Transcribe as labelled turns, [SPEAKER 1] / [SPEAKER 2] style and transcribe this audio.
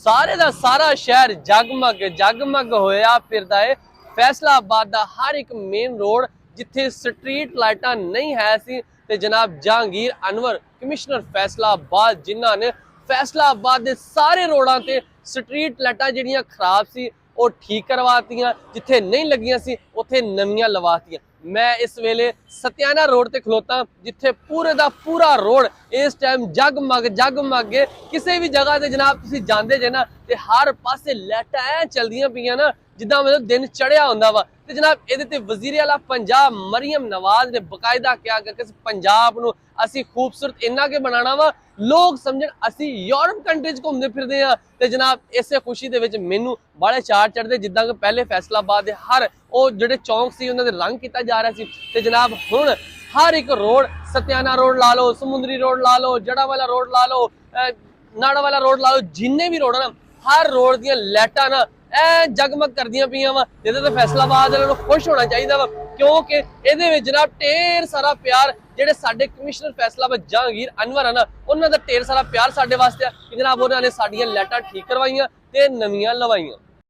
[SPEAKER 1] सारे दा सारा शहर जगमग जगमग होया फिरदा है। फैसलाबाद दा हर एक मेन रोड जिथे स्ट्रीट लाइटां नहीं है सी ते जनाब जहांगीर अनवर कमिश्नर फैसलाबाद जिन्हां ने फैसलाबाद दे सारे रोडां ते स्ट्रीट लाइटां जिहड़ियां खराब सी वो ठीक करवातियां, जिथे नहीं लगियां सी उत्थे नवीं लवातियां। मैं इस वेले सत्याना रोड ते खलोता जिथे पूरे दा पूरा रोड इस टाइम जगमग है। किसी भी जगह ते जनाब तुसीं जांदे जे ना ते हर पासे लाइटां ऐ चलदियां पियां ना जिद्दां मतलब दिन चढ़िया हुंदा वा। ते जनाब इहदे ते वज़ीर आला पंजाब मरियम नवाज ने बकायदा क्या कि पंजाब नूं असीं खूबसूरत इन्ना के बनाना वा लोग समझण असीं यूरोप कंट्रीज घूमदे फिरदे आ। ते जनाब इसे खुशी दे विच मैनूं बड़े चार चढ़दे जिद्दां कि पहले फैसलाबाद दे हर ਉਹ ਜਿਹੜੇ ਚੌਂਕ ਸੀ ਉਹਨਾਂ ਦੇ ਰੰਗ ਕੀਤਾ ਜਾ ਰਿਹਾ ਸੀ ਤੇ ਜਨਾਬ ਹੁਣ ਹਰ ਇੱਕ ਰੋਡ ਸਤਿਆਨਾ ਰੋਡ ਲਾ ਲਓ, ਸਮੁੰਦਰੀ ਰੋਡ ਲਾ ਲਓ, ਜੜਾਵਾਲਾ ਰੋਡ ਲਾ ਲਓ, ਨਾੜਾਵਾਲਾ ਰੋਡ ਲਾ ਲਓ, ਜਿੰਨੇ ਵੀ ਰੋਡ ਹਨ ਹਰ ਰੋਡ ਦੀਆਂ ਲਾਈਟਾਂ ਨਾ ਐ ਜਗਮਗ ਕਰਦੀਆਂ ਪਈਆਂ ਵਾ। ਇਹਦੇ ਤੇ ਫੈਸਲਾਬਾਦ ਵਾਲਿਆਂ ਨੂੰ ਖੁਸ਼ ਹੋਣਾ ਚਾਹੀਦਾ ਵਾ ਕਿਉਂਕਿ ਇਹਦੇ ਵਿੱਚ ਜਨਾਬ ਢੇਰ ਸਾਰਾ ਪਿਆਰ ਜਿਹੜੇ ਸਾਡੇ ਕਮਿਸ਼ਨਰ ਫੈਸਲਾਬਾਦ ਜਹਾਂਗੀਰ ਅਨਵਰ ਹਨ ਉਹਨਾਂ ਦਾ ਢੇਰ ਸਾਰਾ ਪਿਆਰ ਸਾਡੇ ਵਾਸਤੇ ਆ ਕਿ ਜਨਾਬ ਉਹਨਾਂ ਨੇ ਸਾਡੀਆਂ ਲਾਈਟਾਂ ਠੀਕ ਕਰਵਾਈਆਂ ਤੇ ਨਵੀਆਂ ਲਵਾਈਆਂ।